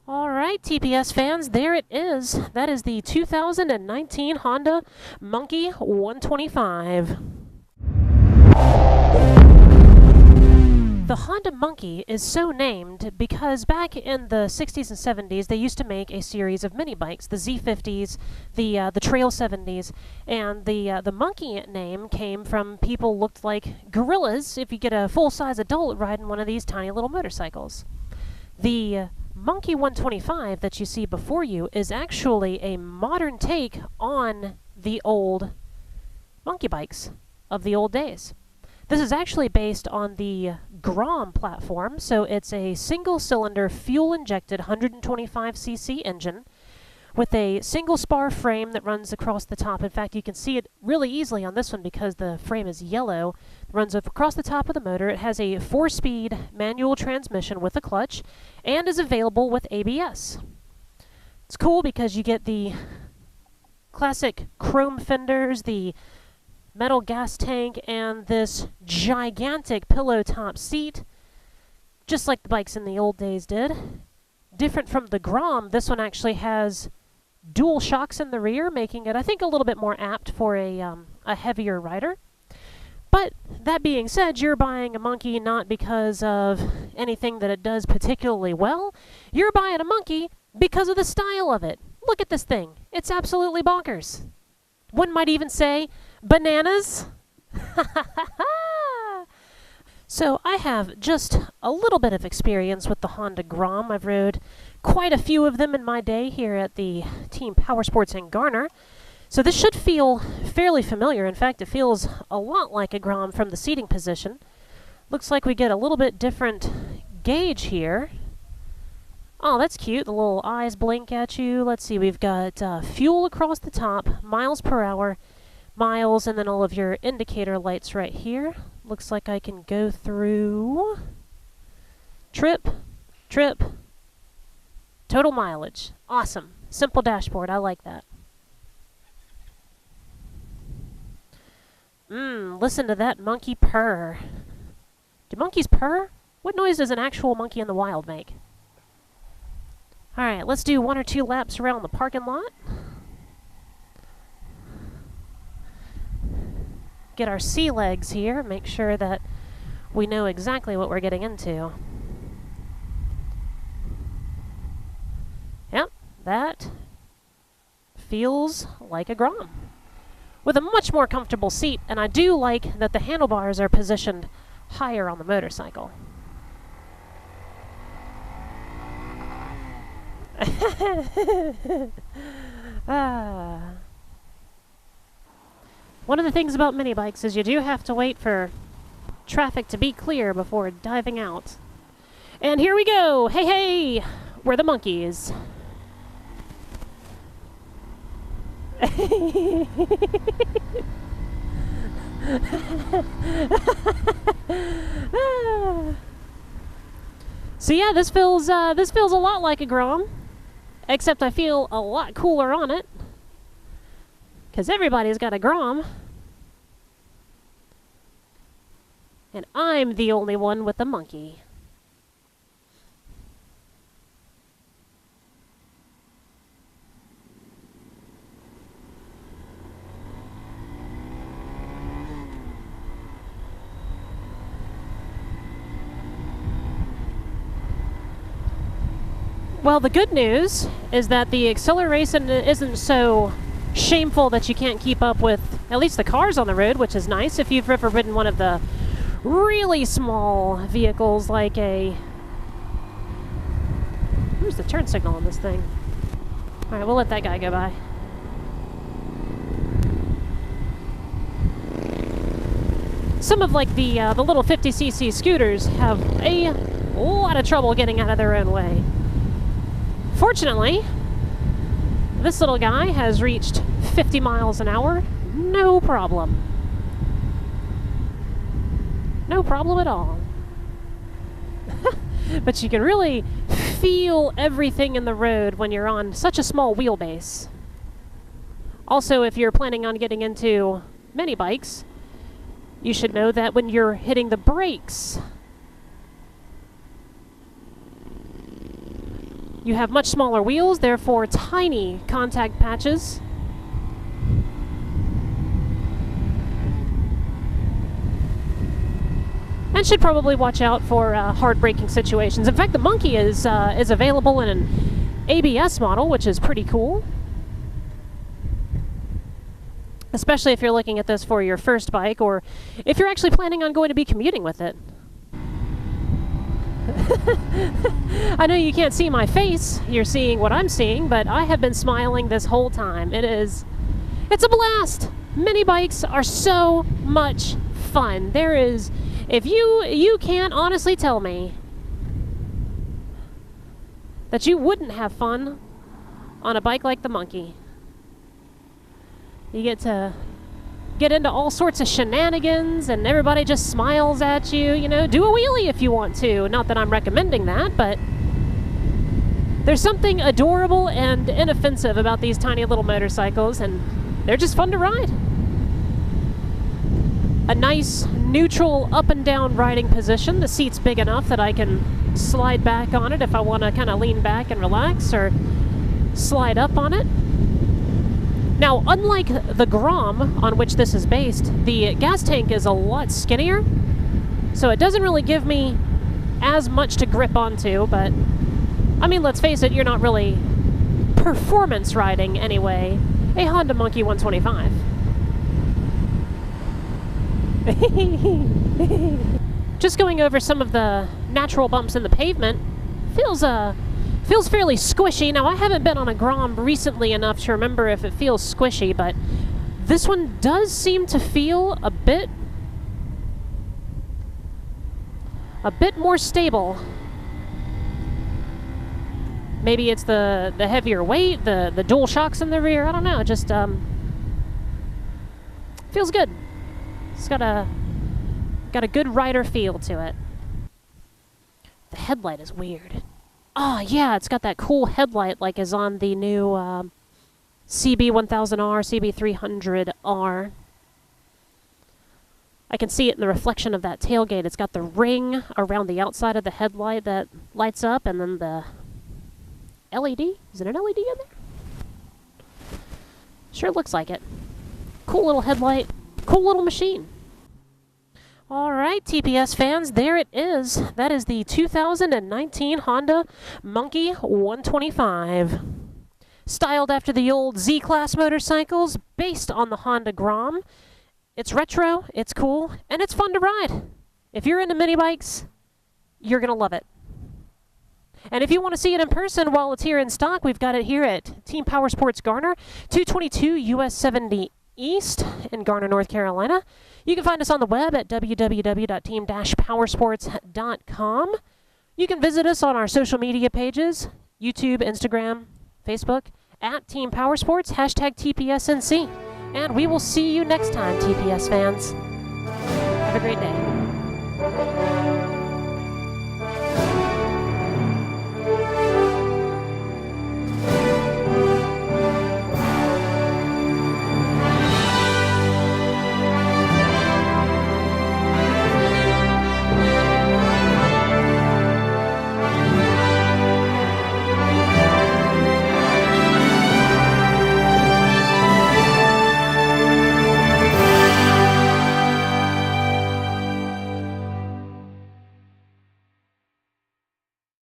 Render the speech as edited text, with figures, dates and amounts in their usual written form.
All right, TPS fans, there it is. That is the 2019 Honda Monkey 125. The Honda Monkey is so named because back in the 60s and 70s, they used to make a series of mini bikes, the Z50s, the Trail 70s, and the Monkey name came from people looked like gorillas if you get a full-size adult riding one of these tiny little motorcycles. The Monkey 125 that you see before you is actually a modern take on the old monkey bikes of the old days. This is actually based on the Grom platform, so it's a single-cylinder, fuel-injected 125cc engine with a single spar frame that runs across the top. In fact, you can see it really easily on this one because the frame is yellow. It runs across the top of the motor. It has a 4-speed manual transmission with a clutch and is available with ABS. It's cool because you get the classic chrome fenders, the metal gas tank, and this gigantic pillow top seat, just like the bikes in the old days did. Different from the Grom, this one actually has dual shocks in the rear, making it, I think, a little bit more apt for a heavier rider. But that being said, you're buying a Monkey not because of anything that it does particularly well. You're buying a Monkey because of the style of it. Look at this thing. It's absolutely bonkers. One might even say, bananas. So I have just a little bit of experience with the Honda Grom. I've rode quite a few of them in my day here at the Team Powersports in Garner. So this should feel fairly familiar. In fact, it feels a lot like a Grom from the seating position. Looks like we get a little bit different gauge here. Oh, that's cute. The little eyes blink at you. Let's see, we've got fuel across the top, miles per hour, miles, and then all of your indicator lights right here. Looks like I can go through trip, total mileage. Awesome. Simple dashboard. I like that. Listen to that monkey purr. Do monkeys purr? What noise does an actual monkey in the wild make? Alright, let's do 1 or 2 laps around the parking lot. Get our sea legs here, make sure that we know exactly what we're getting into. Yep, that feels like a Grom, with a much more comfortable seat, and I do like that the handlebars are positioned higher on the motorcycle. One of the things about mini bikes is you do have to wait for traffic to be clear before diving out. And here we go! Hey, hey! We're the monkeys. So yeah, this feels a lot like a Grom, except I feel a lot cooler on it, because everybody's got a Grom, and I'm the only one with a Monkey. Well, the good news is that the acceleration isn't so shameful that you can't keep up with at least the cars on the road, which is nice. If you've ever ridden one of the really small vehicles like a... Where's the turn signal on this thing? Alright, we'll let that guy go by. Some of like the little 50cc scooters have a lot of trouble getting out of their own way. Fortunately, this little guy has reached 50 miles an hour, no problem. No problem at all. But you can really feel everything in the road when you're on such a small wheelbase. Also, if you're planning on getting into mini bikes, you should know that when you're hitting the brakes, You have much smaller wheels, therefore tiny contact patches. And should probably watch out for hard braking situations. In fact, the Monkey is available in an ABS model, which is pretty cool. Especially if you're looking at this for your first bike, or if you're actually planning on going to be commuting with it. I know you can't see my face, you're seeing what I'm seeing, but I have been smiling this whole time. It's a blast! Mini bikes are so much fun. If you can't honestly tell me that you wouldn't have fun on a bike like the Monkey. You get to get into all sorts of shenanigans and everybody just smiles at you, you know, do a wheelie if you want to. Not that I'm recommending that, but there's something adorable and inoffensive about these tiny little motorcycles, and they're just fun to ride. A nice neutral up and down riding position. The seat's big enough that I can slide back on it if I want to kind of lean back and relax, or slide up on it. Now, unlike the Grom on which this is based, the gas tank is a lot skinnier, so it doesn't really give me as much to grip onto, but I mean, let's face it, you're not really performance riding anyway. A Honda Monkey 125. Just going over some of the natural bumps in the pavement feels fairly squishy. Now, I haven't been on a Grom recently enough to remember if it feels squishy, but this one does seem to feel a bit more stable. Maybe it's the heavier weight, the dual shocks in the rear. I don't know. It just feels good. It's got a good rider feel to it. The headlight is weird. Oh yeah, it's got that cool headlight like is on the new CB1000R, CB300R. I can see it in the reflection of that tailgate. It's got the ring around the outside of the headlight that lights up, and then the LED. Is it an LED in there? Sure looks like it. Cool little headlight. Cool little machine. Alright, TPS fans, there it is. That is the 2019 Honda Monkey 125. Styled after the old Z-Class motorcycles, based on the Honda Grom. It's retro, it's cool, and it's fun to ride. If you're into mini bikes, you're going to love it. And if you want to see it in person while it's here in stock, we've got it here at Team Power Sports Garner, 222 US 70 East in Garner, North Carolina. You can find us on the web at www.team-powersports.com. You can visit us on our social media pages, YouTube, Instagram, Facebook, at Team Power Sports, #TPSNC. And we will see you next time, TPS fans. Have a great day.